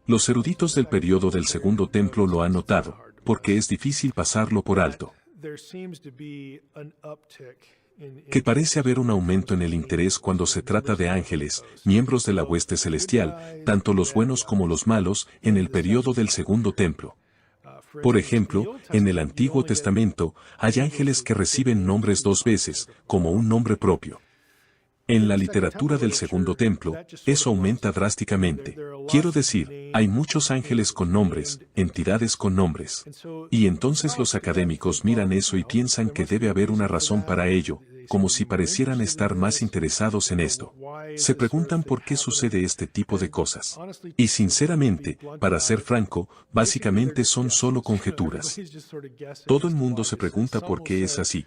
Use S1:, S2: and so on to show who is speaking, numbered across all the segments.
S1: Los eruditos del periodo del Segundo Templo lo han notado, porque es difícil pasarlo por alto. Que parece haber un aumento en el interés cuando se trata de ángeles, miembros de la hueste celestial, tanto los buenos como los malos, en el periodo del Segundo Templo. Por ejemplo, en el Antiguo Testamento, hay ángeles que reciben nombres dos veces, como un nombre propio. En la literatura del Segundo Templo, eso aumenta drásticamente. Quiero decir, hay muchos ángeles con nombres, entidades con nombres. Y entonces los académicos miran eso y piensan que debe haber una razón para ello, como si parecieran estar más interesados en esto. Se preguntan por qué sucede este tipo de cosas. Y sinceramente, para ser franco, básicamente son solo conjeturas. Todo el mundo se pregunta por qué es así.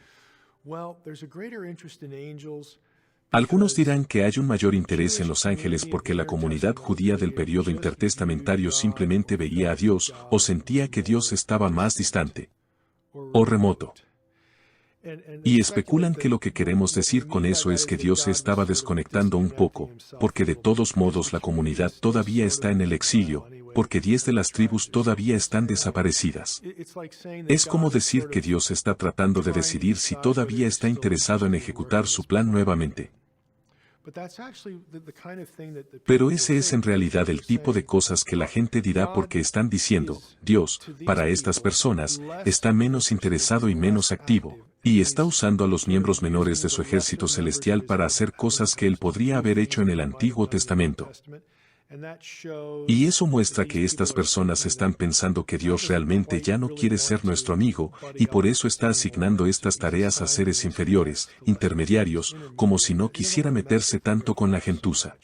S1: Algunos dirán que hay un mayor interés en los ángeles porque la comunidad judía del periodo intertestamentario simplemente veía a Dios o sentía que Dios estaba más distante o remoto. Y especulan que lo que queremos decir con eso es que Dios se estaba desconectando un poco, porque de todos modos la comunidad todavía está en el exilio, porque 10 de las tribus todavía están desaparecidas. Es como decir que Dios está tratando de decidir si todavía está interesado en ejecutar su plan nuevamente. Pero ese es en realidad el tipo de cosas que la gente dirá porque están diciendo, Dios, para estas personas, está menos interesado y menos activo, y está usando a los miembros menores de su ejército celestial para hacer cosas que él podría haber hecho en el Antiguo Testamento. Y eso muestra que estas personas están pensando que Dios realmente ya no quiere ser nuestro amigo, y por eso está asignando estas tareas a seres inferiores, intermediarios, como si no quisiera meterse tanto con la gentuza.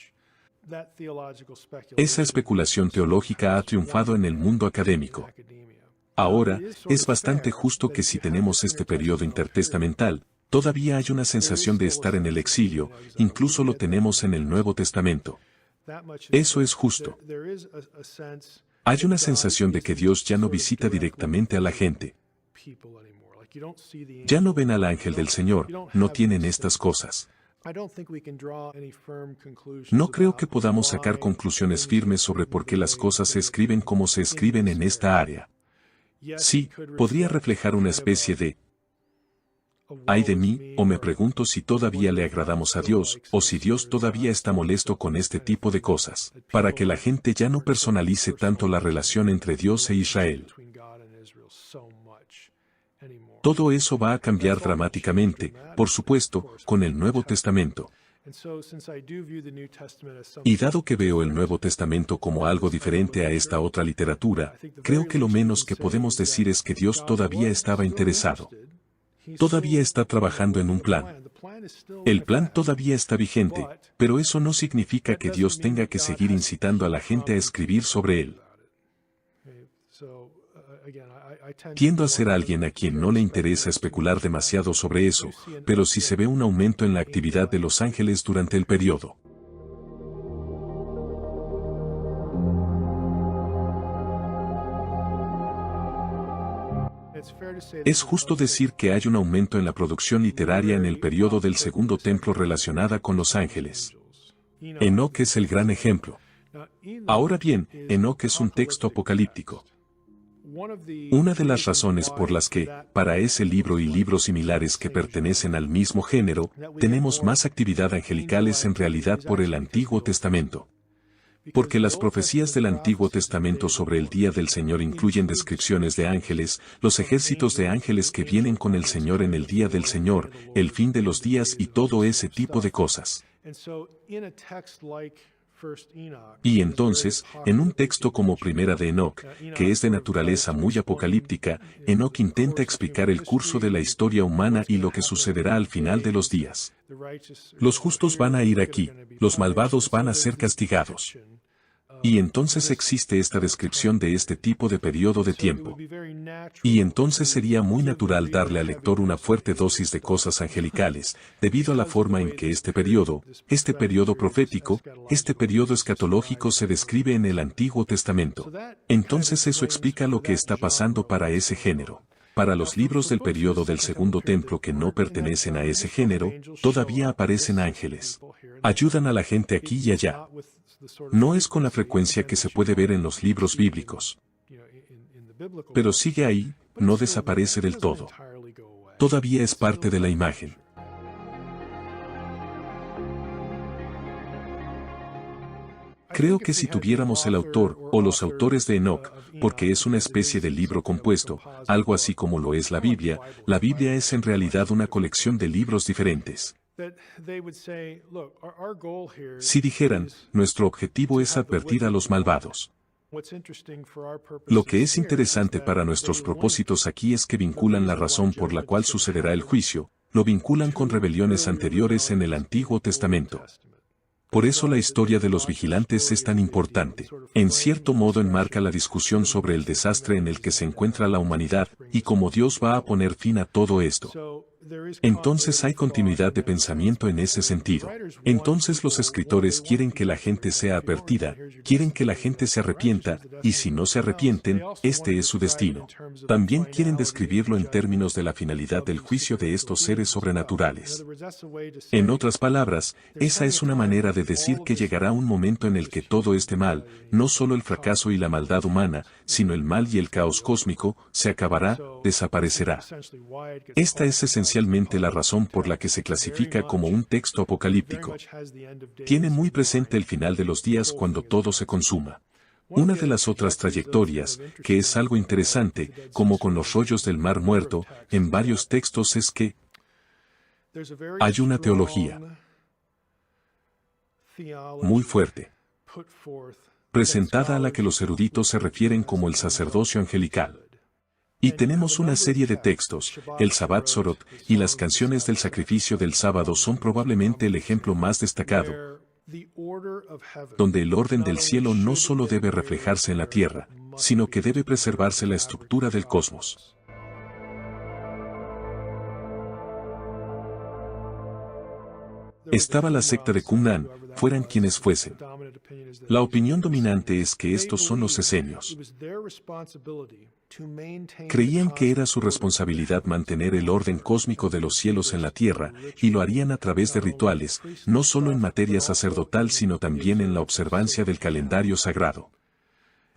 S1: Esa especulación teológica ha triunfado en el mundo académico. Ahora, es bastante justo que si tenemos este periodo intertestamental, todavía hay una sensación de estar en el exilio, incluso lo tenemos en el Nuevo Testamento. Eso es justo. Hay una sensación de que Dios ya no visita directamente a la gente. Ya no ven al ángel del Señor, no tienen estas cosas. No creo que podamos sacar conclusiones firmes sobre por qué las cosas se escriben como se escriben en esta área. Sí, podría reflejar una especie de ay de mí, o me pregunto si todavía le agradamos a Dios, o si Dios todavía está molesto con este tipo de cosas, para que la gente ya no personalice tanto la relación entre Dios e Israel. Todo eso va a cambiar dramáticamente, por supuesto, con el Nuevo Testamento. Y dado que veo el Nuevo Testamento como algo diferente a esta otra literatura, creo que lo menos que podemos decir es que Dios todavía estaba interesado. Todavía está trabajando en un plan. El plan todavía está vigente, pero eso no significa que Dios tenga que seguir incitando a la gente a escribir sobre él. Tiendo a ser alguien a quien no le interesa especular demasiado sobre eso, pero sí se ve un aumento en la actividad de los ángeles durante el periodo. Es justo decir que hay un aumento en la producción literaria en el periodo del Segundo Templo relacionada con los ángeles. Enoc es el gran ejemplo. Ahora bien, Enoc es un texto apocalíptico. Una de las razones por las que, para ese libro y libros similares que pertenecen al mismo género, tenemos más actividad angelical es en realidad por el Antiguo Testamento. Porque las profecías del Antiguo Testamento sobre el día del Señor incluyen descripciones de ángeles, los ejércitos de ángeles que vienen con el Señor en el día del Señor, el fin de los días y todo ese tipo de cosas. Y entonces, en un texto como Primera de Enoc, que es de naturaleza muy apocalíptica, Enoc intenta explicar el curso de la historia humana y lo que sucederá al final de los días. Los justos van a ir aquí, los malvados van a ser castigados. Y entonces existe esta descripción de este tipo de periodo de tiempo. Y entonces sería muy natural darle al lector una fuerte dosis de cosas angelicales, debido a la forma en que este periodo profético, este periodo escatológico se describe en el Antiguo Testamento. Entonces eso explica lo que está pasando para ese género. Para los libros del periodo del Segundo Templo que no pertenecen a ese género, todavía aparecen ángeles. Ayudan a la gente aquí y allá. No es con la frecuencia que se puede ver en los libros bíblicos. Pero sigue ahí, no desaparece del todo. Todavía es parte de la imagen. Creo que si tuviéramos el autor, o los autores de Enoch, porque es una especie de libro compuesto, algo así como lo es la Biblia es en realidad una colección de libros diferentes. Si dijeran, nuestro objetivo es advertir a los malvados. Lo que es interesante para nuestros propósitos aquí es que vinculan la razón por la cual sucederá el juicio, lo vinculan con rebeliones anteriores en el Antiguo Testamento. Por eso la historia de los vigilantes es tan importante. En cierto modo enmarca la discusión sobre el desastre en el que se encuentra la humanidad, y cómo Dios va a poner fin a todo esto. Entonces hay continuidad de pensamiento en ese sentido. Entonces los escritores quieren que la gente sea advertida, quieren que la gente se arrepienta, y si no se arrepienten, este es su destino. También quieren describirlo en términos de la finalidad del juicio de estos seres sobrenaturales. En otras palabras, esa es una manera de decir que llegará un momento en el que todo este mal, no solo el fracaso y la maldad humana, sino el mal y el caos cósmico, se acabará, desaparecerá. Esta es esencialmente la razón por la que se clasifica como un texto apocalíptico. Tiene muy presente el final de los días cuando todo se consuma. Una de las otras trayectorias, que es algo interesante, como con los rollos del Mar Muerto, en varios textos es que hay una teología muy fuerte, presentada a la que los eruditos se refieren como el sacerdocio angelical. Y tenemos una serie de textos, el Sabbat Sorot, y las canciones del sacrificio del sábado son probablemente el ejemplo más destacado, donde el orden del cielo no solo debe reflejarse en la tierra, sino que debe preservarse la estructura del cosmos. Estaba la secta de Qumran, fueran quienes fuesen. La opinión dominante es que estos son los esenios. Creían que era su responsabilidad mantener el orden cósmico de los cielos en la tierra, y lo harían a través de rituales, no solo en materia sacerdotal sino también en la observancia del calendario sagrado.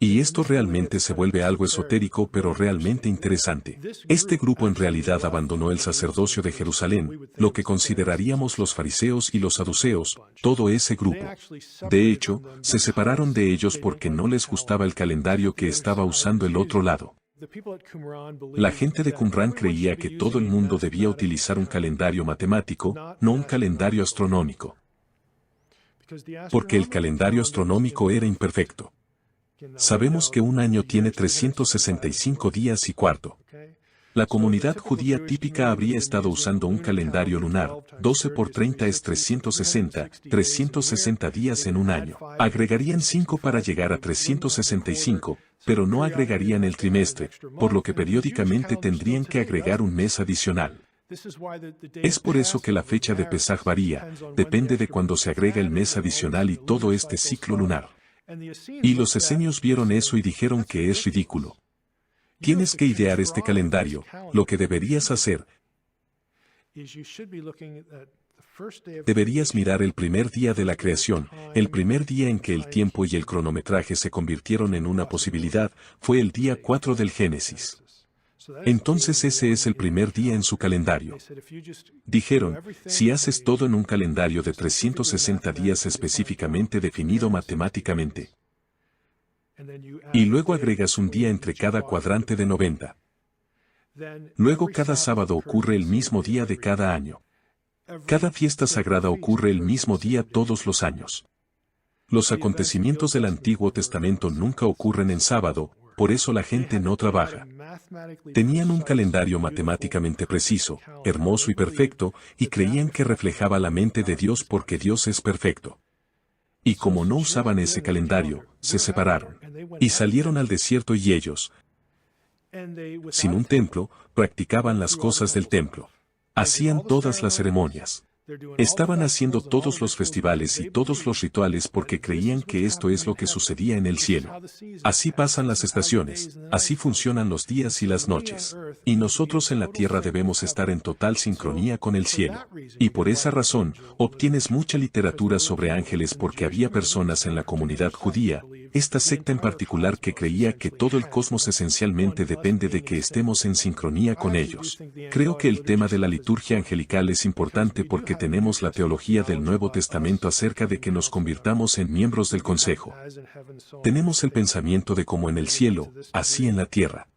S1: Y esto realmente se vuelve algo esotérico pero realmente interesante. Este grupo en realidad abandonó el sacerdocio de Jerusalén, lo que consideraríamos los fariseos y los saduceos, todo ese grupo. De hecho, se separaron de ellos porque no les gustaba el calendario que estaba usando el otro lado. La gente de Qumran creía que todo el mundo debía utilizar un calendario matemático, no un calendario astronómico. Porque el calendario astronómico era imperfecto. Sabemos que un año tiene 365 días y cuarto. La comunidad judía típica habría estado usando un calendario lunar, 12 por 30 es 360 días en un año. Agregarían 5 para llegar a 365, pero no agregarían el trimestre, por lo que periódicamente tendrían que agregar un mes adicional. Es por eso que la fecha de Pesaj varía, depende de cuando se agrega el mes adicional y todo este ciclo lunar. Y los esenios vieron eso y dijeron que es ridículo. Tienes que idear este calendario, lo que deberías hacer. Deberías mirar el primer día de la creación, el primer día en que el tiempo y el cronometraje se convirtieron en una posibilidad, fue el día 4 del Génesis. Entonces ese es el primer día en su calendario. Dijeron, si haces todo en un calendario de 360 días específicamente definido matemáticamente, y luego agregas un día entre cada cuadrante de 90. Luego cada sábado ocurre el mismo día de cada año. Cada fiesta sagrada ocurre el mismo día todos los años. Los acontecimientos del Antiguo Testamento nunca ocurren en sábado, por eso la gente no trabaja. Tenían un calendario matemáticamente preciso, hermoso y perfecto, y creían que reflejaba la mente de Dios porque Dios es perfecto. Y como no usaban ese calendario, se separaron. Y salieron al desierto y ellos, sin un templo, practicaban las cosas del templo. Hacían todas las ceremonias. Estaban haciendo todos los festivales y todos los rituales porque creían que esto es lo que sucedía en el cielo. Así pasan las estaciones, así funcionan los días y las noches. Y nosotros en la tierra debemos estar en total sincronía con el cielo. Y por esa razón, obtienes mucha literatura sobre ángeles porque había personas en la comunidad judía, esta secta en particular que creía que todo el cosmos esencialmente depende de que estemos en sincronía con ellos. Creo que el tema de la liturgia angelical es importante porque tenemos la teología del Nuevo Testamento acerca de que nos convirtamos en miembros del Consejo. Tenemos el pensamiento de como en el cielo, así en la tierra.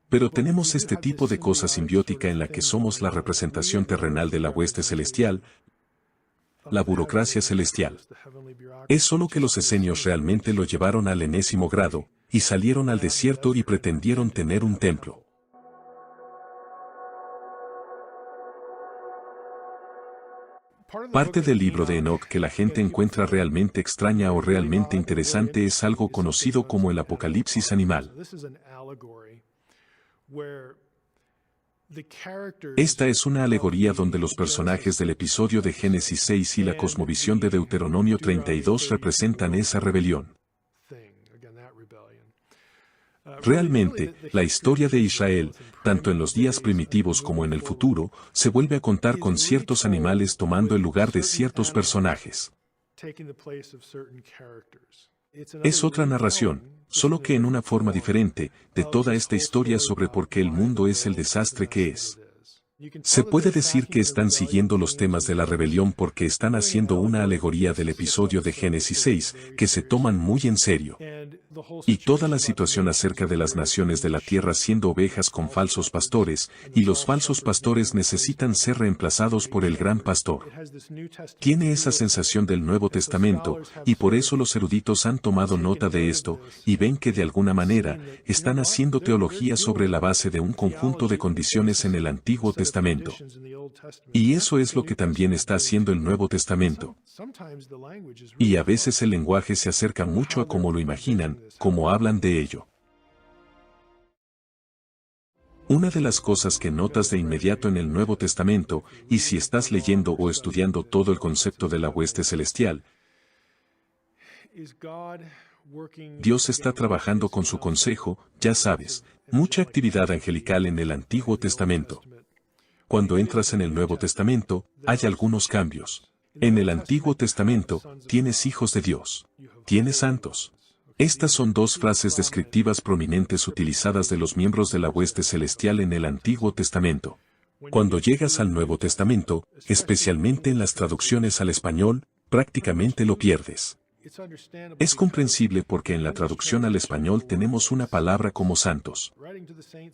S1: Pero tenemos este tipo de cosa simbiótica en la que somos la representación terrenal de la hueste celestial, la burocracia celestial. Es solo que los esenios realmente lo llevaron al enésimo grado, y salieron al desierto y pretendieron tener un templo. Parte del libro de Enoc que la gente encuentra realmente extraña o realmente interesante es algo conocido como el apocalipsis animal. Esta es una alegoría donde los personajes del episodio de Génesis 6 y la cosmovisión de Deuteronomio 32 representan esa rebelión. Realmente, la historia de Israel, tanto en los días primitivos como en el futuro, se vuelve a contar con ciertos animales tomando el lugar de ciertos personajes. Es otra narración, solo que en una forma diferente, de toda esta historia sobre por qué el mundo es el desastre que es. Se puede decir que están siguiendo los temas de la rebelión porque están haciendo una alegoría del episodio de Génesis 6, que se toman muy en serio. Y toda la situación acerca de las naciones de la tierra siendo ovejas con falsos pastores, y los falsos pastores necesitan ser reemplazados por el gran pastor. Tiene esa sensación del Nuevo Testamento, y por eso los eruditos han tomado nota de esto, y ven que de alguna manera, están haciendo teología sobre la base de un conjunto de condiciones en el Antiguo Testamento. Y eso es lo que también está haciendo el Nuevo Testamento. Y a veces el lenguaje se acerca mucho a cómo lo imaginan, como hablan de ello. Una de las cosas que notas de inmediato en el Nuevo Testamento, y si estás leyendo o estudiando todo el concepto de la hueste celestial, Dios está trabajando con su consejo, ya sabes, mucha actividad angelical en el Antiguo Testamento. Cuando entras en el Nuevo Testamento, hay algunos cambios. En el Antiguo Testamento, tienes hijos de Dios. Tienes santos. Estas son dos frases descriptivas prominentes utilizadas de los miembros de la hueste celestial en el Antiguo Testamento. Cuando llegas al Nuevo Testamento, especialmente en las traducciones al español, prácticamente lo pierdes. Es comprensible porque en la traducción al español tenemos una palabra como santos.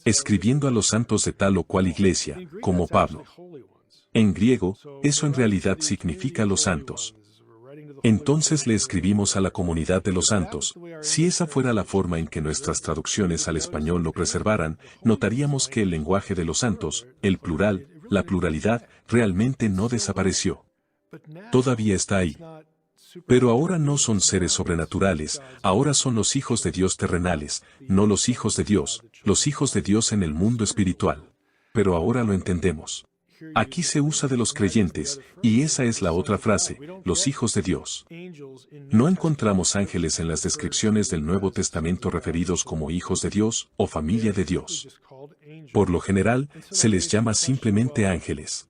S1: Escribiendo a los santos de tal o cual iglesia, como Pablo. En griego, eso en realidad significa los santos. Entonces le escribimos a la comunidad de los santos. Si esa fuera la forma en que nuestras traducciones al español lo preservaran, notaríamos que el lenguaje de los santos, el plural, la pluralidad, realmente no desapareció. Todavía está ahí. Pero ahora no son seres sobrenaturales, ahora son los hijos de Dios terrenales, no los hijos de Dios, los hijos de Dios en el mundo espiritual. Pero ahora lo entendemos. Aquí se usa de los creyentes, y esa es la otra frase, los hijos de Dios. No encontramos ángeles en las descripciones del Nuevo Testamento referidos como hijos de Dios o familia de Dios. Por lo general, se les llama simplemente ángeles.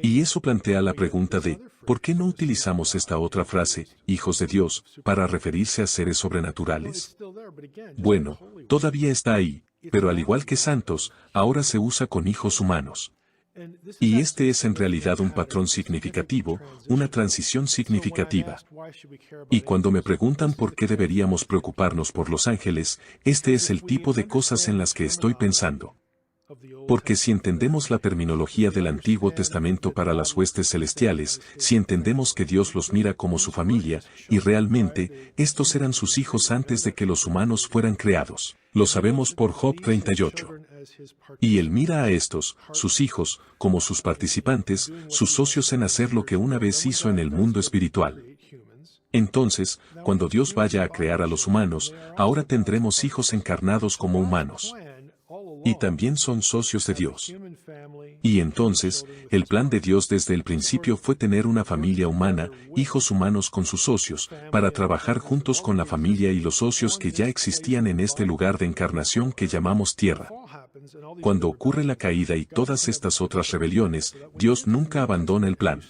S1: Y eso plantea la pregunta de, ¿por qué no utilizamos esta otra frase, hijos de Dios, para referirse a seres sobrenaturales? Bueno, todavía está ahí, pero al igual que santos, ahora se usa con hijos humanos. Y este es en realidad un patrón significativo, una transición significativa. Y cuando me preguntan por qué deberíamos preocuparnos por los ángeles, este es el tipo de cosas en las que estoy pensando. Porque si entendemos la terminología del Antiguo Testamento para las huestes celestiales, si entendemos que Dios los mira como su familia, y realmente, estos eran sus hijos antes de que los humanos fueran creados. Lo sabemos por Job 38. Y Él mira a estos, sus hijos, como sus participantes, sus socios en hacer lo que una vez hizo en el mundo espiritual. Entonces, cuando Dios vaya a crear a los humanos, ahora tendremos hijos encarnados como humanos. y también son socios de Dios. Y entonces, el plan de Dios desde el principio fue tener una familia humana, hijos humanos con sus socios, para trabajar juntos con la familia y los socios que ya existían en este lugar de encarnación que llamamos tierra. Cuando ocurre la caída y todas estas otras rebeliones, Dios nunca abandona el plan.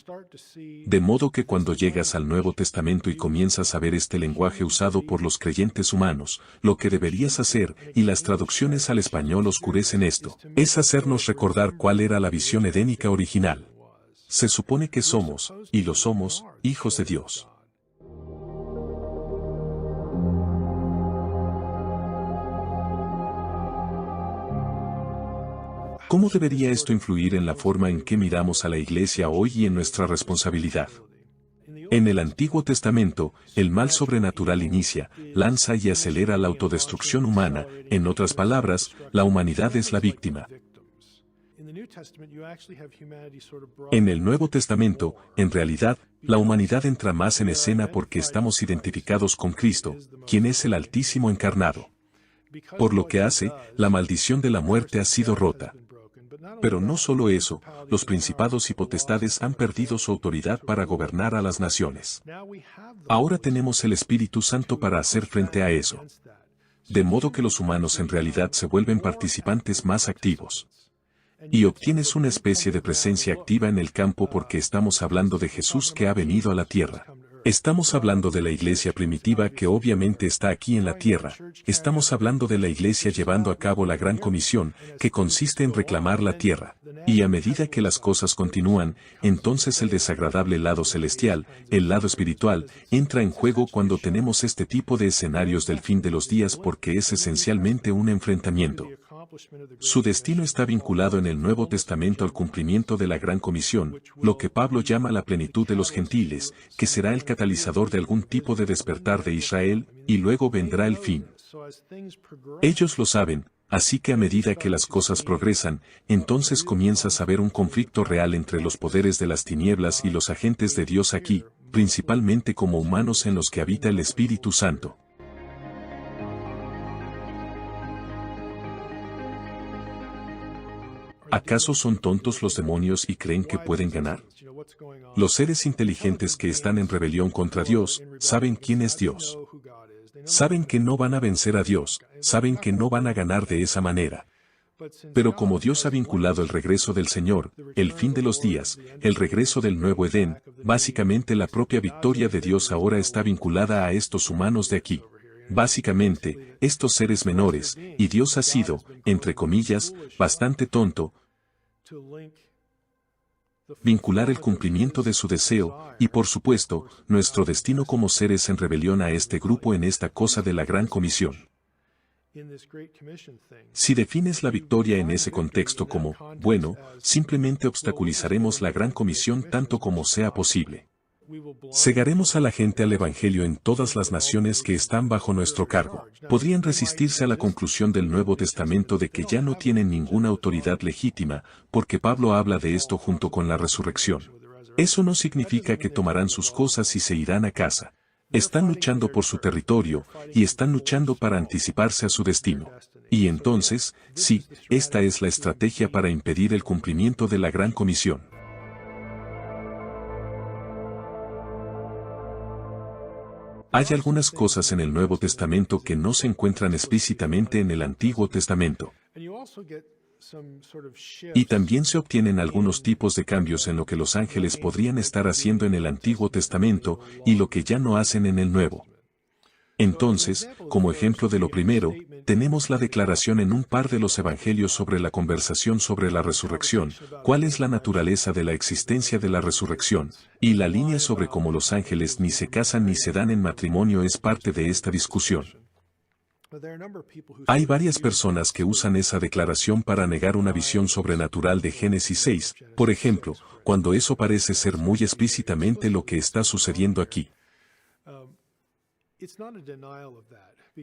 S1: De modo que cuando llegas al Nuevo Testamento y comienzas a ver este lenguaje usado por los creyentes humanos, lo que deberías hacer, y las traducciones al español oscurecen esto, es hacernos recordar cuál era la visión edénica original. Se supone que somos, y lo somos, hijos de Dios. ¿Cómo debería esto influir en la forma en que miramos a la Iglesia hoy y en nuestra responsabilidad? En el Antiguo Testamento, el mal sobrenatural inicia, lanza y acelera la autodestrucción humana, en otras palabras, la humanidad es la víctima. En el Nuevo Testamento, en realidad, la humanidad entra más en escena porque estamos identificados con Cristo, quien es el Altísimo encarnado. Por lo que hace, la maldición de la muerte ha sido rota. Pero no solo eso, los principados y potestades han perdido su autoridad para gobernar a las naciones. Ahora tenemos el Espíritu Santo para hacer frente a eso. De modo que los humanos en realidad se vuelven participantes más activos. Y obtienes una especie de presencia activa en el campo porque estamos hablando de Jesús que ha venido a la tierra. Estamos hablando de la iglesia primitiva que obviamente está aquí en la tierra. Estamos hablando de la iglesia llevando a cabo la gran comisión, que consiste en reclamar la tierra. Y a medida que las cosas continúan, entonces el desagradable lado celestial, el lado espiritual, entra en juego cuando tenemos este tipo de escenarios del fin de los días porque es esencialmente un enfrentamiento. Su destino está vinculado en el Nuevo Testamento al cumplimiento de la Gran Comisión, lo que Pablo llama la plenitud de los gentiles, que será el catalizador de algún tipo de despertar de Israel, y luego vendrá el fin. Ellos lo saben, así que a medida que las cosas progresan, entonces comienzas a ver un conflicto real entre los poderes de las tinieblas y los agentes de Dios aquí, principalmente como humanos en los que habita el Espíritu Santo. ¿Acaso son tontos los demonios y creen que pueden ganar? Los seres inteligentes que están en rebelión contra Dios, saben quién es Dios. Saben que no van a vencer a Dios, saben que no van a ganar de esa manera. Pero como Dios ha vinculado el regreso del Señor, el fin de los días, el regreso del nuevo Edén, básicamente la propia victoria de Dios ahora está vinculada a estos humanos de aquí. Básicamente, estos seres menores, y Dios ha sido, entre comillas, bastante tonto, vincular el cumplimiento de su deseo, y por supuesto, nuestro destino como seres en rebelión a este grupo en esta cosa de la Gran Comisión. Si defines la victoria en ese contexto como, bueno, simplemente obstaculizaremos la Gran Comisión tanto como sea posible. Cegaremos a la gente al Evangelio en todas las naciones que están bajo nuestro cargo. Podrían resistirse a la conclusión del Nuevo Testamento de que ya no tienen ninguna autoridad legítima, porque Pablo habla de esto junto con la resurrección. Eso no significa que tomarán sus cosas y se irán a casa. Están luchando por su territorio, y están luchando para anticiparse a su destino. Y entonces, sí, esta es la estrategia para impedir el cumplimiento de la Gran Comisión. Hay algunas cosas en el Nuevo Testamento que no se encuentran explícitamente en el Antiguo Testamento. Y también se obtienen algunos tipos de cambios en lo que los ángeles podrían estar haciendo en el Antiguo Testamento y lo que ya no hacen en el Nuevo. Entonces, como ejemplo de lo primero, tenemos la declaración en un par de los evangelios sobre la conversación sobre la resurrección, cuál es la naturaleza de la existencia de la resurrección, y la línea sobre cómo los ángeles ni se casan ni se dan en matrimonio es parte de esta discusión. Hay varias personas que usan esa declaración para negar una visión sobrenatural de Génesis 6, por ejemplo, cuando eso parece ser muy explícitamente lo que está sucediendo aquí.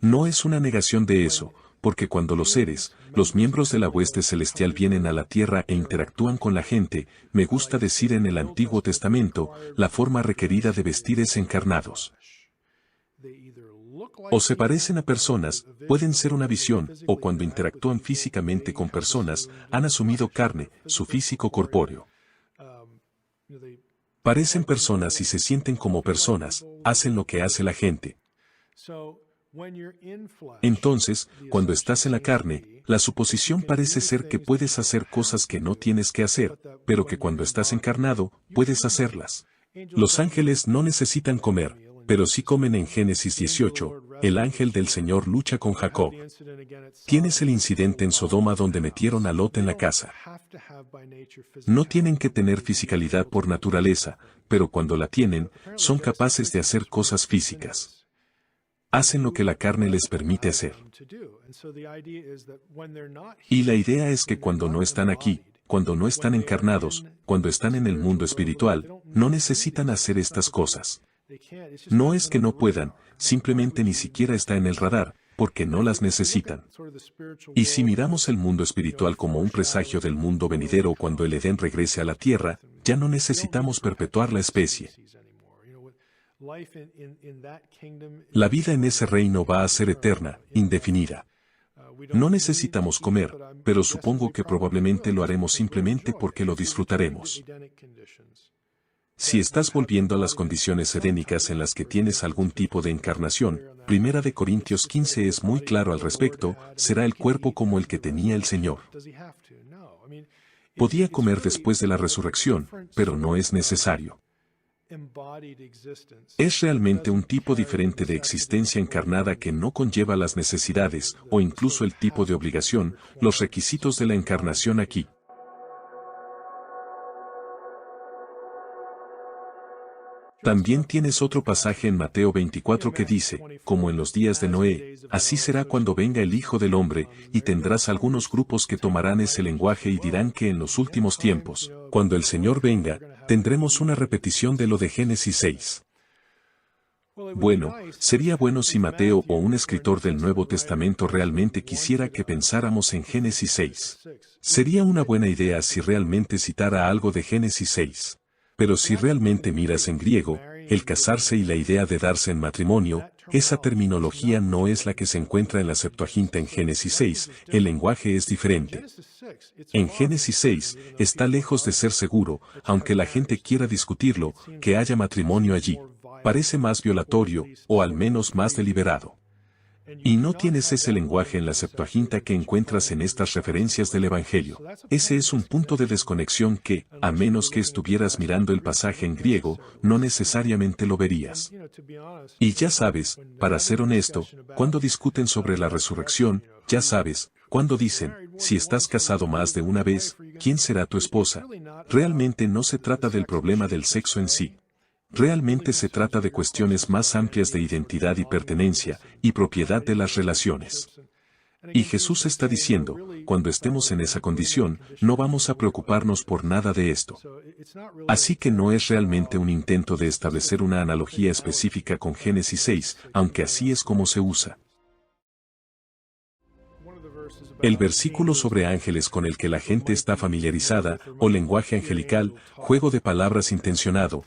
S1: No es una negación de eso, porque cuando los seres, los miembros de la hueste celestial vienen a la tierra e interactúan con la gente, me gusta decir en el Antiguo Testamento, la forma requerida de vestir es encarnados. O se parecen a personas, pueden ser una visión, o cuando interactúan físicamente con personas, han asumido carne, su físico corpóreo. Parecen personas y se sienten como personas, hacen lo que hace la gente. Entonces, cuando estás en la carne, la suposición parece ser que puedes hacer cosas que no tienes que hacer, pero que cuando estás encarnado, puedes hacerlas. Los ángeles no necesitan comer, pero sí comen en Génesis 18, el ángel del Señor lucha con Jacob. Tienes el incidente en Sodoma donde metieron a Lot en la casa. No tienen que tener fisicalidad por naturaleza, pero cuando la tienen, son capaces de hacer cosas físicas. Hacen lo que la carne les permite hacer. Y la idea es que cuando no están aquí, cuando no están encarnados, cuando están en el mundo espiritual, no necesitan hacer estas cosas. No es que no puedan, simplemente ni siquiera está en el radar, porque no las necesitan. Y si miramos el mundo espiritual como un presagio del mundo venidero cuando el Edén regrese a la tierra, ya no necesitamos perpetuar la especie. La vida en ese reino va a ser eterna, indefinida. No necesitamos comer, pero supongo que probablemente lo haremos simplemente porque lo disfrutaremos. Si estás volviendo a las condiciones edénicas en las que tienes algún tipo de encarnación, 1 Corintios 15 es muy claro al respecto, será el cuerpo como el que tenía el Señor. Podía comer después de la resurrección, pero no es necesario. Es realmente un tipo diferente de existencia encarnada que no conlleva las necesidades, o incluso el tipo de obligación, los requisitos de la encarnación aquí. También tienes otro pasaje en Mateo 24 que dice, como en los días de Noé, así será cuando venga el Hijo del Hombre, y tendrás algunos grupos que tomarán ese lenguaje y dirán que en los últimos tiempos, cuando el Señor venga, tendremos una repetición de lo de Génesis 6. Bueno, sería bueno si Mateo o un escritor del Nuevo Testamento realmente quisiera que pensáramos en Génesis 6. Sería una buena idea si realmente citara algo de Génesis 6. Pero si realmente miras en griego, el casarse y la idea de darse en matrimonio, esa terminología no es la que se encuentra en la Septuaginta en Génesis 6, el lenguaje es diferente. En Génesis 6, está lejos de ser seguro, aunque la gente quiera discutirlo, que haya matrimonio allí. Parece más violatorio, o al menos más deliberado. Y no tienes ese lenguaje en la Septuaginta que encuentras en estas referencias del Evangelio. Ese es un punto de desconexión que, a menos que estuvieras mirando el pasaje en griego, no necesariamente lo verías. Y ya sabes, para ser honesto, cuando discuten sobre la resurrección, ya sabes, cuando dicen, si estás casado más de una vez, ¿quién será tu esposa? Realmente no se trata del problema del sexo en sí. Realmente se trata de cuestiones más amplias de identidad y pertenencia, y propiedad de las relaciones. Y Jesús está diciendo, cuando estemos en esa condición, no vamos a preocuparnos por nada de esto. Así que no es realmente un intento de establecer una analogía específica con Génesis 6, aunque así es como se usa. El versículo sobre ángeles con el que la gente está familiarizada, o lenguaje angelical, juego de palabras intencionado,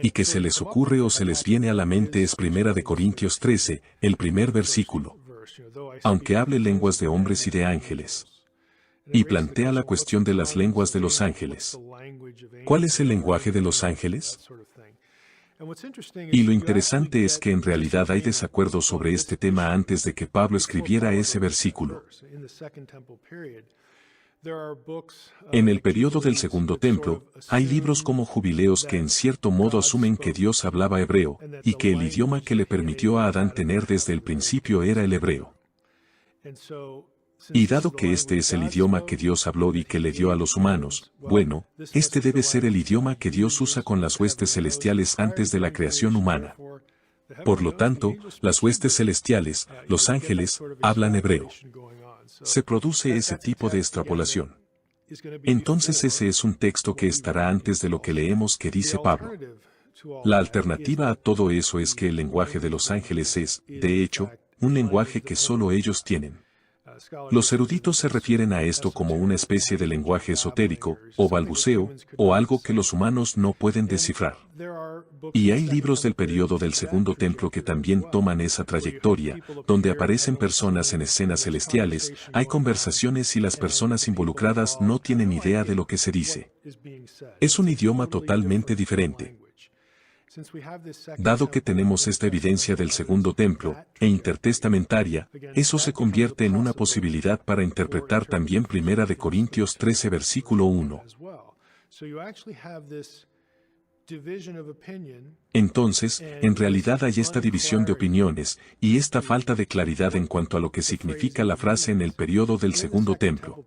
S1: y que se les ocurre o se les viene a la mente es 1 Corintios 13, el primer versículo. Aunque hable lenguas de hombres y de ángeles. Y plantea la cuestión de las lenguas de los ángeles. ¿Cuál es el lenguaje de los ángeles? Y lo interesante es que en realidad hay desacuerdo sobre este tema antes de que Pablo escribiera ese versículo. En el periodo del Segundo Templo, hay libros como Jubileos que en cierto modo asumen que Dios hablaba hebreo, y que el idioma que le permitió a Adán tener desde el principio era el hebreo. Y dado que este es el idioma que Dios habló y que le dio a los humanos, bueno, este debe ser el idioma que Dios usa con las huestes celestiales antes de la creación humana. Por lo tanto, las huestes celestiales, los ángeles, hablan hebreo. Se produce ese tipo de extrapolación. Entonces ese es un texto que estará antes de lo que leemos que dice Pablo. La alternativa a todo eso es que el lenguaje de los ángeles es, de hecho, un lenguaje que solo ellos tienen. Los eruditos se refieren a esto como una especie de lenguaje esotérico, o balbuceo, o algo que los humanos no pueden descifrar. Y hay libros del período del Segundo Templo que también toman esa trayectoria, donde aparecen personas en escenas celestiales, hay conversaciones y las personas involucradas no tienen idea de lo que se dice. Es un idioma totalmente diferente. Dado que tenemos esta evidencia del Segundo Templo, e intertestamentaria, eso se convierte en una posibilidad para interpretar también 1 Corintios 13 versículo 1. Entonces, en realidad hay esta división de opiniones, y esta falta de claridad en cuanto a lo que significa la frase en el período del Segundo Templo.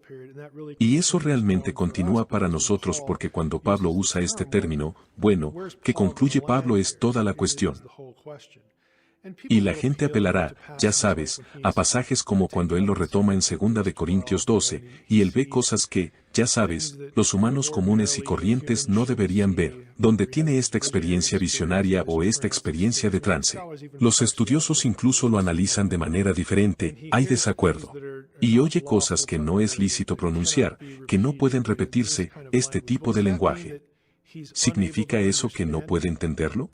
S1: Y eso realmente continúa para nosotros porque cuando Pablo usa este término, bueno, que concluye Pablo es toda la cuestión. Y la gente apelará, ya sabes, a pasajes como cuando él lo retoma en 2 Corintios 12, y él ve cosas que, ya sabes, los humanos comunes y corrientes no deberían ver, donde tiene esta experiencia visionaria o esta experiencia de trance. Los estudiosos incluso lo analizan de manera diferente, hay desacuerdo. Y oye cosas que no es lícito pronunciar, que no pueden repetirse, este tipo de lenguaje. ¿Significa eso que no puede entenderlo?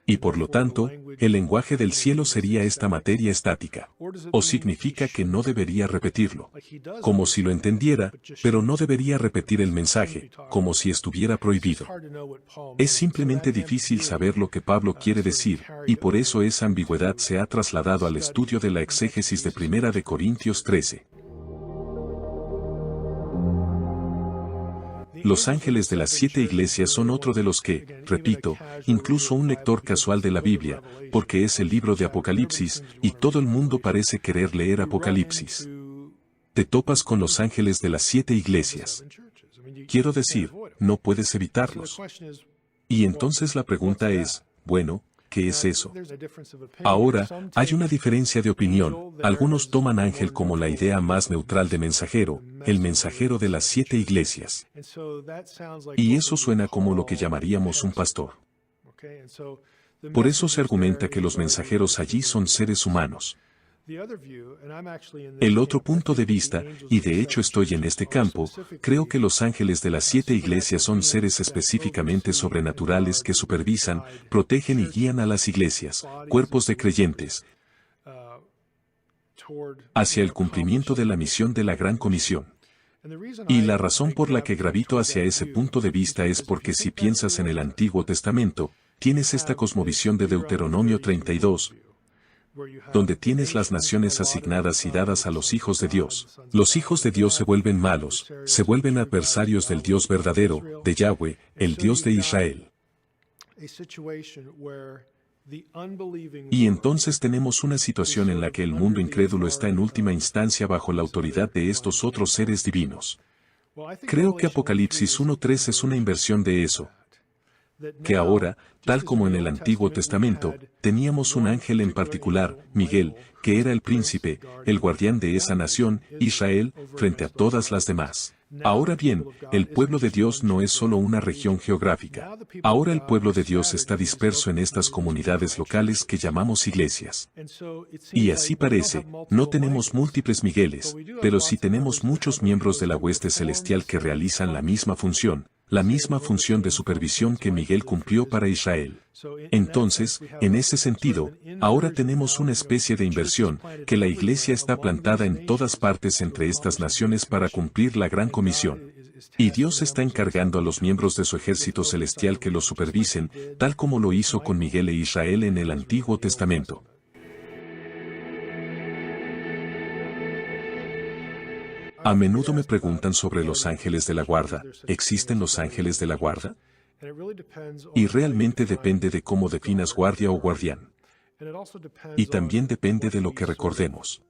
S1: Y por lo tanto, el lenguaje del cielo sería esta materia estática. ¿O significa que no debería repetirlo? Como si lo entendiera, pero no debería repetir el mensaje, como si estuviera prohibido. Es simplemente difícil saber lo que Pablo quiere decir, y por eso esa ambigüedad se ha trasladado al estudio de la exégesis de 1 Corintios 13. Los ángeles de las 7 iglesias son otro de los que, repito, incluso un lector casual de la Biblia, porque es el libro de Apocalipsis, y todo el mundo parece querer leer Apocalipsis. Te topas con los ángeles de las 7 iglesias. Quiero decir, no puedes evitarlos. Y entonces la pregunta es, bueno, ¿qué es eso? Ahora, hay una diferencia de opinión, algunos toman ángel como la idea más neutral de mensajero, el mensajero de las 7 iglesias. Y eso suena como lo que llamaríamos un pastor. Por eso se argumenta que los mensajeros allí son seres humanos. El otro punto de vista, y de hecho estoy en este campo, creo que los ángeles de las 7 iglesias son seres específicamente sobrenaturales que supervisan, protegen y guían a las iglesias, cuerpos de creyentes, hacia el cumplimiento de la misión de la Gran Comisión. Y la razón por la que gravito hacia ese punto de vista es porque si piensas en el Antiguo Testamento, tienes esta cosmovisión de Deuteronomio 32, donde tienes las naciones asignadas y dadas a los hijos de Dios. Los hijos de Dios se vuelven malos, se vuelven adversarios del Dios verdadero, de Yahweh, el Dios de Israel. Y entonces tenemos una situación en la que el mundo incrédulo está en última instancia bajo la autoridad de estos otros seres divinos. Creo que Apocalipsis 1:3 es una inversión de eso. Que ahora, tal como en el Antiguo Testamento, teníamos un ángel en particular, Miguel, que era el príncipe, el guardián de esa nación, Israel, frente a todas las demás. Ahora bien, el pueblo de Dios no es solo una región geográfica. Ahora el pueblo de Dios está disperso en estas comunidades locales que llamamos iglesias. Y así parece, no tenemos múltiples Migueles, pero sí tenemos muchos miembros de la hueste celestial que realizan la misma función de supervisión que Miguel cumplió para Israel. Entonces, en ese sentido, ahora tenemos una especie de inversión, que la iglesia está plantada en todas partes entre estas naciones para cumplir la gran comisión. Y Dios está encargando a los miembros de su ejército celestial que los supervisen, tal como lo hizo con Miguel e Israel en el Antiguo Testamento. A menudo me preguntan sobre los ángeles de la guarda. ¿Existen los ángeles de la guarda? Y realmente depende de cómo definas guardia o guardián. Y también depende de lo que recordemos.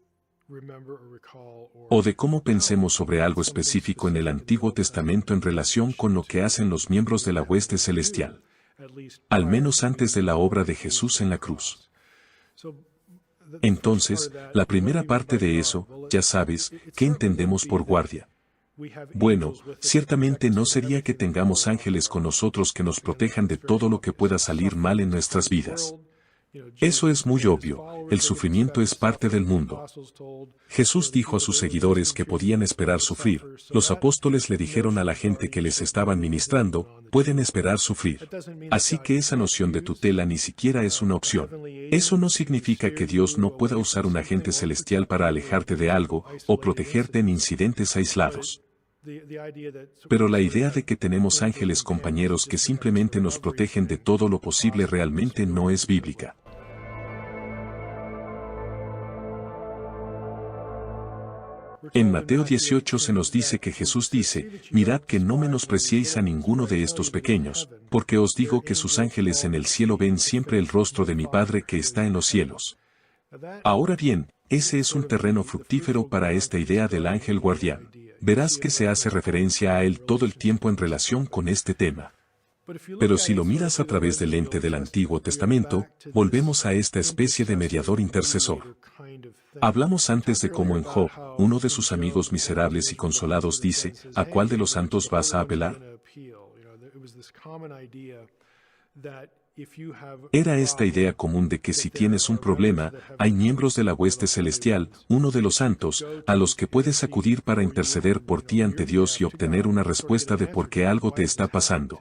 S1: O de cómo pensemos sobre algo específico en el Antiguo Testamento en relación con lo que hacen los miembros de la hueste celestial. Al menos antes de la obra de Jesús en la cruz. Entonces, la primera parte de eso, ya sabes, ¿qué entendemos por guardia? Bueno, ciertamente no sería que tengamos ángeles con nosotros que nos protejan de todo lo que pueda salir mal en nuestras vidas. Eso es muy obvio, el sufrimiento es parte del mundo. Jesús dijo a sus seguidores que podían esperar sufrir. Los apóstoles le dijeron a la gente que les estaban ministrando, pueden esperar sufrir. Así que esa noción de tutela ni siquiera es una opción. Eso no significa que Dios no pueda usar un agente celestial para alejarte de algo o protegerte en incidentes aislados. Pero la idea de que tenemos ángeles compañeros que simplemente nos protegen de todo lo posible realmente no es bíblica. En Mateo 18 se nos dice que Jesús dice, mirad que no menospreciéis a ninguno de estos pequeños, porque os digo que sus ángeles en el cielo ven siempre el rostro de mi Padre que está en los cielos. Ahora bien, ese es un terreno fructífero para esta idea del ángel guardián. Verás que se hace referencia a él todo el tiempo en relación con este tema. Pero si lo miras a través del lente del Antiguo Testamento, volvemos a esta especie de mediador intercesor. Hablamos antes de cómo en Job, uno de sus amigos miserables y consolados dice, ¿a cuál de los santos vas a apelar? Era esta idea común de que si tienes un problema, hay miembros de la hueste celestial, uno de los santos, a los que puedes acudir para interceder por ti ante Dios y obtener una respuesta de por qué algo te está pasando.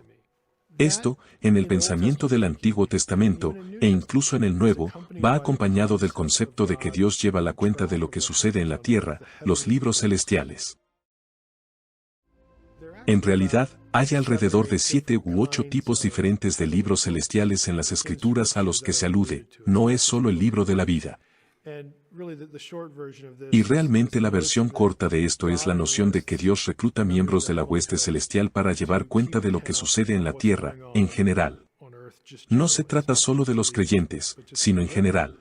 S1: Esto, en el pensamiento del Antiguo Testamento, e incluso en el Nuevo, va acompañado del concepto de que Dios lleva la cuenta de lo que sucede en la tierra, los libros celestiales. En realidad, hay alrededor de 7 u 8 tipos diferentes de libros celestiales en las Escrituras a los que se alude, no es solo el libro de la vida. Y realmente la versión corta de esto es la noción de que Dios recluta miembros de la hueste celestial para llevar cuenta de lo que sucede en la tierra, en general. No se trata solo de los creyentes, sino en general.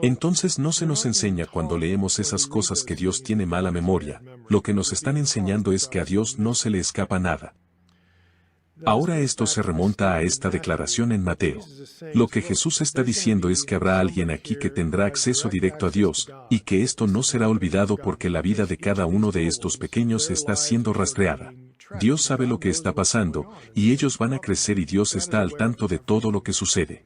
S1: Entonces no se nos enseña cuando leemos esas cosas que Dios tiene mala memoria, lo que nos están enseñando es que a Dios no se le escapa nada. Ahora esto se remonta a esta declaración en Mateo. Lo que Jesús está diciendo es que habrá alguien aquí que tendrá acceso directo a Dios, y que esto no será olvidado porque la vida de cada uno de estos pequeños está siendo rastreada. Dios sabe lo que está pasando, y ellos van a crecer y Dios está al tanto de todo lo que sucede.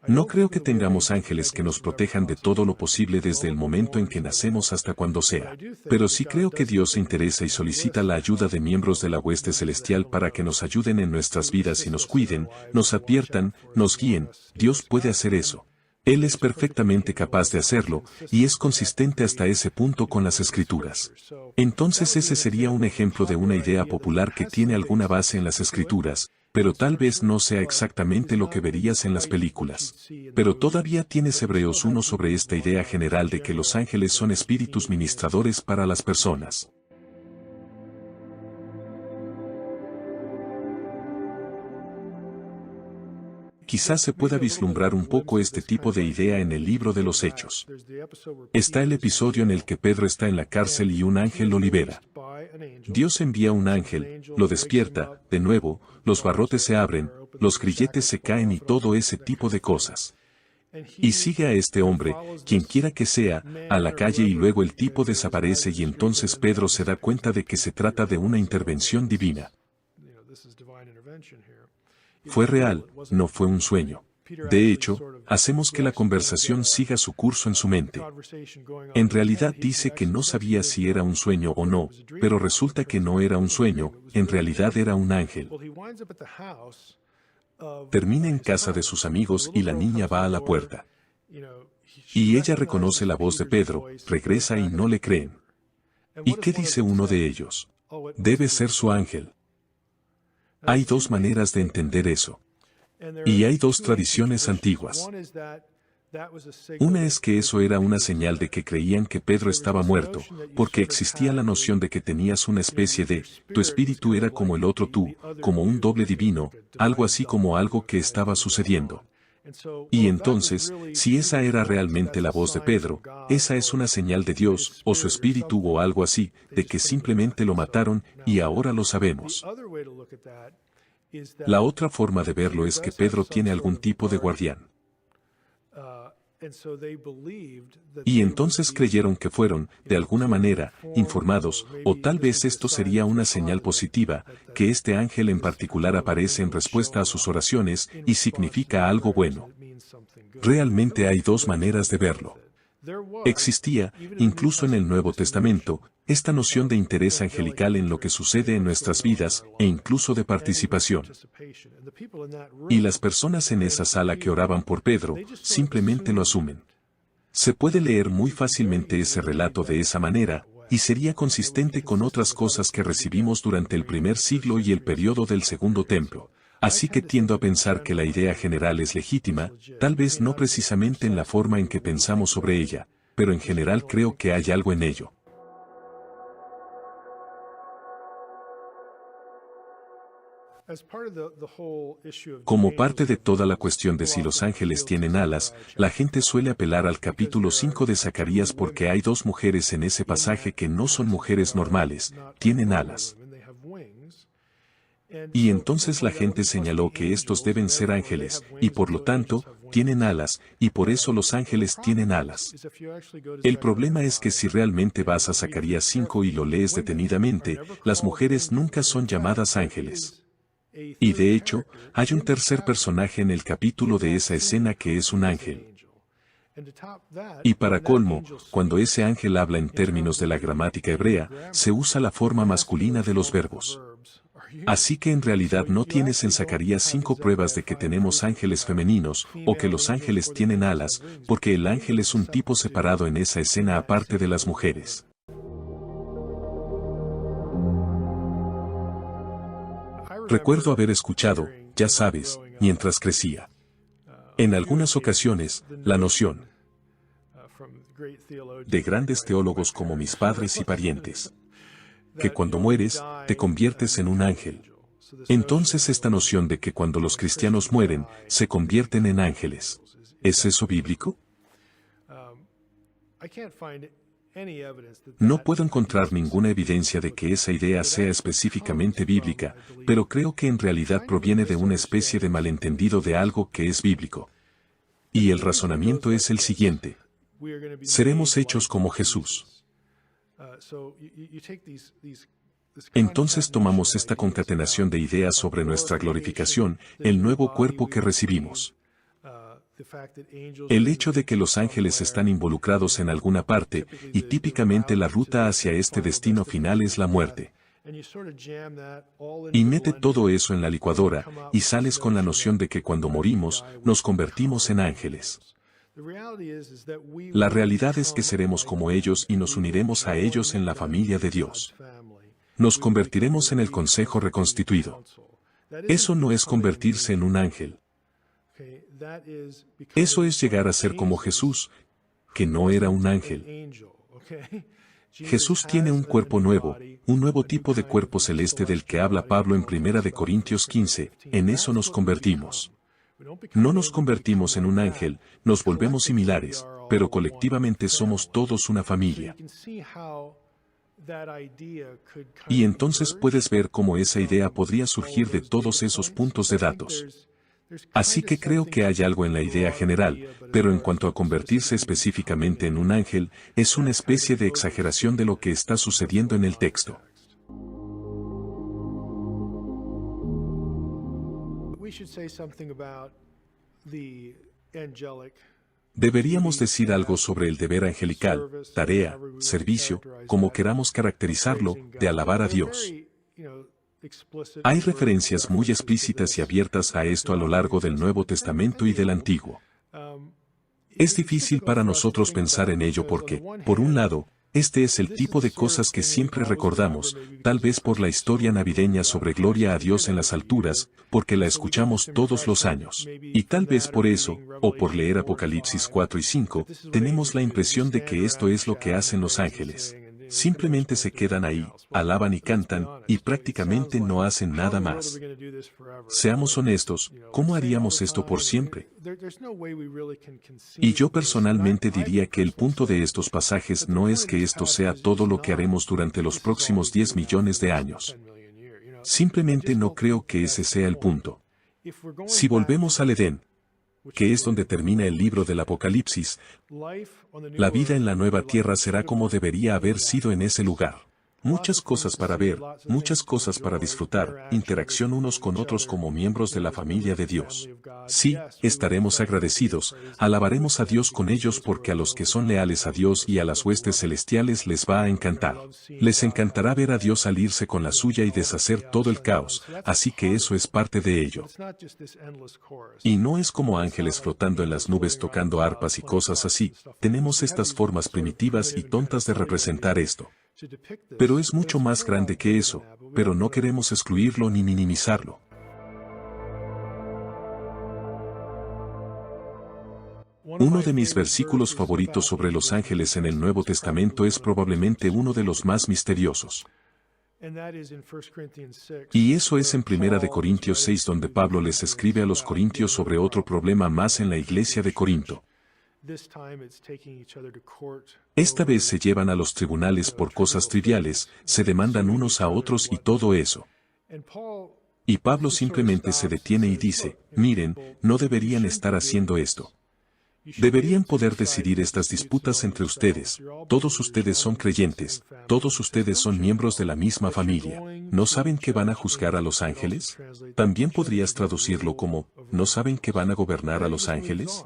S1: No creo que tengamos ángeles que nos protejan de todo lo posible desde el momento en que nacemos hasta cuando sea. Pero sí creo que Dios se interesa y solicita la ayuda de miembros de la hueste celestial para que nos ayuden en nuestras vidas y nos cuiden, nos adviertan, nos guíen. Dios puede hacer eso. Él es perfectamente capaz de hacerlo, y es consistente hasta ese punto con las Escrituras. Entonces ese sería un ejemplo de una idea popular que tiene alguna base en las Escrituras, pero tal vez no sea exactamente lo que verías en las películas. Pero todavía tienes Hebreos 1 sobre esta idea general de que los ángeles son espíritus ministradores para las personas. Quizás se pueda vislumbrar un poco este tipo de idea en el libro de los Hechos. Está el episodio en el que Pedro está en la cárcel y un ángel lo libera. Dios envía un ángel, lo despierta, de nuevo, los barrotes se abren, los grilletes se caen y todo ese tipo de cosas. Y sigue a este hombre, quien quiera que sea, a la calle y luego el tipo desaparece y entonces Pedro se da cuenta de que se trata de una intervención divina. Fue real, no fue un sueño. De hecho, hacemos que la conversación siga su curso en su mente. En realidad dice que no sabía si era un sueño o no, pero resulta que no era un sueño, en realidad era un ángel. Termina en casa de sus amigos y la niña va a la puerta. Y ella reconoce la voz de Pedro, regresa y no le creen. ¿Y qué dice uno de ellos? Debe ser su ángel. Hay dos maneras de entender eso. Y hay dos tradiciones antiguas. Una es que eso era una señal de que creían que Pedro estaba muerto, porque existía la noción de que tenías una especie de, tu espíritu era como el otro tú, como un doble divino, algo así como algo que estaba sucediendo. Y entonces, si esa era realmente la voz de Pedro, esa es una señal de Dios, o su espíritu o algo así, de que simplemente lo mataron, y ahora lo sabemos. La otra forma de verlo es que Pedro tiene algún tipo de guardián. Y entonces creyeron que fueron, de alguna manera, informados, o tal vez esto sería una señal positiva, que este ángel en particular aparece en respuesta a sus oraciones y significa algo bueno. Realmente hay dos maneras de verlo. Existía, incluso en el Nuevo Testamento, esta noción de interés angelical en lo que sucede en nuestras vidas, e incluso de participación. Y las personas en esa sala que oraban por Pedro, simplemente lo asumen. Se puede leer muy fácilmente ese relato de esa manera, y sería consistente con otras cosas que recibimos durante el primer siglo y el periodo del Segundo Templo. Así que tiendo a pensar que la idea general es legítima, tal vez no precisamente en la forma en que pensamos sobre ella, pero en general creo que hay algo en ello. Como parte de toda la cuestión de si los ángeles tienen alas, la gente suele apelar al capítulo 5 de Zacarías porque hay dos mujeres en ese pasaje que no son mujeres normales, tienen alas. Y entonces la gente señaló que estos deben ser ángeles, y por lo tanto, tienen alas, y por eso los ángeles tienen alas. El problema es que si realmente vas a Zacarías 5 y lo lees detenidamente, las mujeres nunca son llamadas ángeles. Y de hecho, hay un tercer personaje en el capítulo de esa escena que es un ángel. Y para colmo, cuando ese ángel habla en términos de la gramática hebrea, se usa la forma masculina de los verbos. Así que en realidad no tienes en Zacarías 5 pruebas de que tenemos ángeles femeninos, o que los ángeles tienen alas, porque el ángel es un tipo separado en esa escena aparte de las mujeres. Recuerdo haber escuchado, ya sabes, mientras crecía. En algunas ocasiones, la noción de grandes teólogos como mis padres y parientes, que cuando mueres, te conviertes en un ángel. Entonces esta noción de que cuando los cristianos mueren, se convierten en ángeles. ¿Es eso bíblico? No puedo encontrar ninguna evidencia de que esa idea sea específicamente bíblica, pero creo que en realidad proviene de una especie de malentendido de algo que es bíblico. Y el razonamiento es el siguiente. Seremos hechos como Jesús. Entonces tomamos esta concatenación de ideas sobre nuestra glorificación, el nuevo cuerpo que recibimos. El hecho de que los ángeles están involucrados en alguna parte, y típicamente la ruta hacia este destino final es la muerte. Y mete todo eso en la licuadora, y sales con la noción de que cuando morimos, nos convertimos en ángeles. La realidad es que seremos como ellos y nos uniremos a ellos en la familia de Dios. Nos convertiremos en el consejo reconstituido. Eso no es convertirse en un ángel. Eso es llegar a ser como Jesús, que no era un ángel. Jesús tiene un cuerpo nuevo, un nuevo tipo de cuerpo celeste del que habla Pablo en 1 Corintios 15, en eso nos convertimos. No nos convertimos en un ángel, nos volvemos similares, pero colectivamente somos todos una familia. Y entonces puedes ver cómo esa idea podría surgir de todos esos puntos de datos. Así que creo que hay algo en la idea general, pero en cuanto a convertirse específicamente en un ángel, es una especie de exageración de lo que está sucediendo en el texto. Deberíamos decir algo sobre el deber angelical, tarea, servicio, como queramos caracterizarlo, de alabar a Dios. Hay referencias muy explícitas y abiertas a esto a lo largo del Nuevo Testamento y del Antiguo. Es difícil para nosotros pensar en ello porque, por un lado, este es el tipo de cosas que siempre recordamos, tal vez por la historia navideña sobre gloria a Dios en las alturas, porque la escuchamos todos los años. Y tal vez por eso, o por leer Apocalipsis 4 y 5, tenemos la impresión de que esto es lo que hacen los ángeles. Simplemente se quedan ahí, alaban y cantan, y prácticamente no hacen nada más. Seamos honestos, ¿cómo haríamos esto por siempre? Y yo personalmente diría que el punto de estos pasajes no es que esto sea todo lo que haremos durante los próximos 10 millones de años. Simplemente no creo que ese sea el punto. Si volvemos al Edén, que es donde termina el libro del Apocalipsis, la vida en la nueva tierra será como debería haber sido en ese lugar. Muchas cosas para ver, muchas cosas para disfrutar, interacción unos con otros como miembros de la familia de Dios. Sí, estaremos agradecidos, alabaremos a Dios con ellos porque a los que son leales a Dios y a las huestes celestiales les va a encantar. Les encantará ver a Dios salirse con la suya y deshacer todo el caos, así que eso es parte de ello. Y no es como ángeles flotando en las nubes tocando arpas y cosas así, tenemos estas formas primitivas y tontas de representar esto. Pero es mucho más grande que eso, pero no queremos excluirlo ni minimizarlo. Uno de mis versículos favoritos sobre los ángeles en el Nuevo Testamento es probablemente uno de los más misteriosos. Y eso es en 1 Corintios 6 donde Pablo les escribe a los corintios sobre otro problema más en la iglesia de Corinto. Esta vez se llevan a los tribunales por cosas triviales, se demandan unos a otros y todo eso. Y Pablo simplemente se detiene y dice, miren, no deberían estar haciendo esto. Deberían poder decidir estas disputas entre ustedes, todos ustedes son creyentes, todos ustedes son miembros de la misma familia. ¿No saben que van a juzgar a los ángeles? También podrías traducirlo como, ¿no saben que van a gobernar a los ángeles?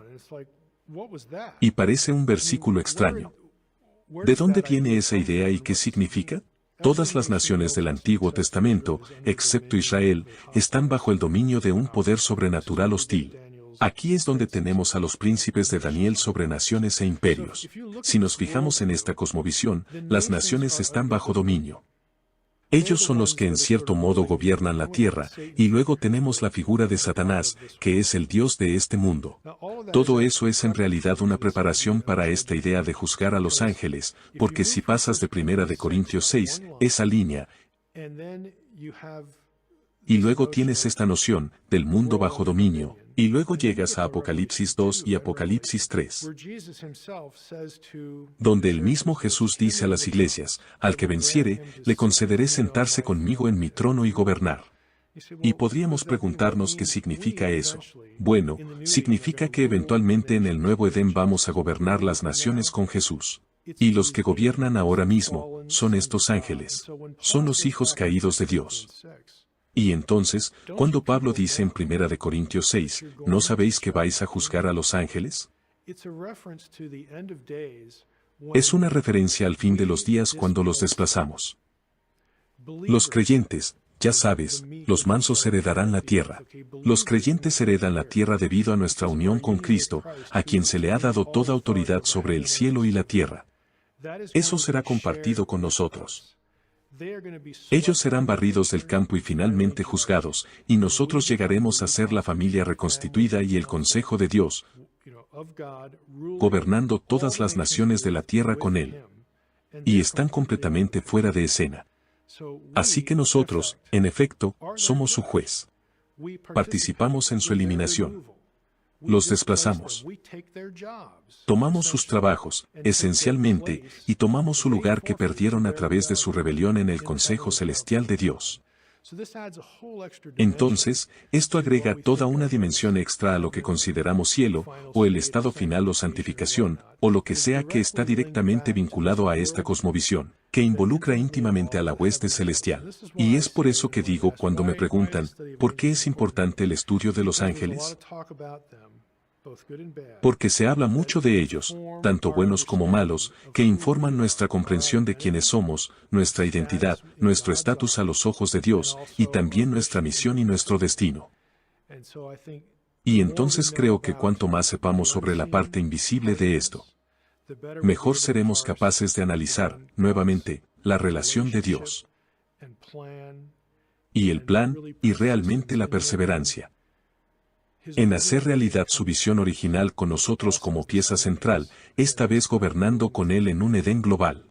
S1: Y parece un versículo extraño. ¿De dónde viene esa idea y qué significa? Todas las naciones del Antiguo Testamento, excepto Israel, están bajo el dominio de un poder sobrenatural hostil. Aquí es donde tenemos a los príncipes de Daniel sobre naciones e imperios. Si nos fijamos en esta cosmovisión, las naciones están bajo dominio. Ellos son los que en cierto modo gobiernan la tierra, y luego tenemos la figura de Satanás, que es el Dios de este mundo. Todo eso es en realidad una preparación para esta idea de juzgar a los ángeles, porque si pasas de 1 Corintios 6, esa línea, y luego tienes esta noción, del mundo bajo dominio, y luego llegas a Apocalipsis 2 y Apocalipsis 3, donde el mismo Jesús dice a las iglesias, al que venciere, le concederé sentarse conmigo en mi trono y gobernar. Y podríamos preguntarnos qué significa eso. Bueno, significa que eventualmente en el nuevo Edén vamos a gobernar las naciones con Jesús. Y los que gobiernan ahora mismo, son estos ángeles. Son los hijos caídos de Dios. Y entonces, cuando Pablo dice en 1 Corintios 6, ¿no sabéis que vais a juzgar a los ángeles? Es una referencia al fin de los días cuando los desplazamos. Los creyentes, ya sabes, los mansos heredarán la tierra. Los creyentes heredan la tierra debido a nuestra unión con Cristo, a quien se le ha dado toda autoridad sobre el cielo y la tierra. Eso será compartido con nosotros. Ellos serán barridos del campo y finalmente juzgados, y nosotros llegaremos a ser la familia reconstituida y el consejo de Dios, gobernando todas las naciones de la tierra con Él. Y están completamente fuera de escena. Así que nosotros, en efecto, somos su juez. Participamos en su eliminación. Los desplazamos. Tomamos sus trabajos, esencialmente, y tomamos su lugar que perdieron a través de su rebelión en el Consejo Celestial de Dios. Entonces, esto agrega toda una dimensión extra a lo que consideramos cielo, o el estado final o santificación, o lo que sea que está directamente vinculado a esta cosmovisión, que involucra íntimamente a la hueste celestial. Y es por eso que digo cuando me preguntan, ¿por qué es importante el estudio de los ángeles? Porque se habla mucho de ellos, tanto buenos como malos, que informan nuestra comprensión de quiénes somos, nuestra identidad, nuestro estatus a los ojos de Dios, y también nuestra misión y nuestro destino. Y entonces creo que cuanto más sepamos sobre la parte invisible de esto, mejor seremos capaces de analizar, nuevamente, la relación de Dios, y el plan, y realmente la perseverancia, en hacer realidad su visión original con nosotros como pieza central, esta vez gobernando con Él en un Edén global.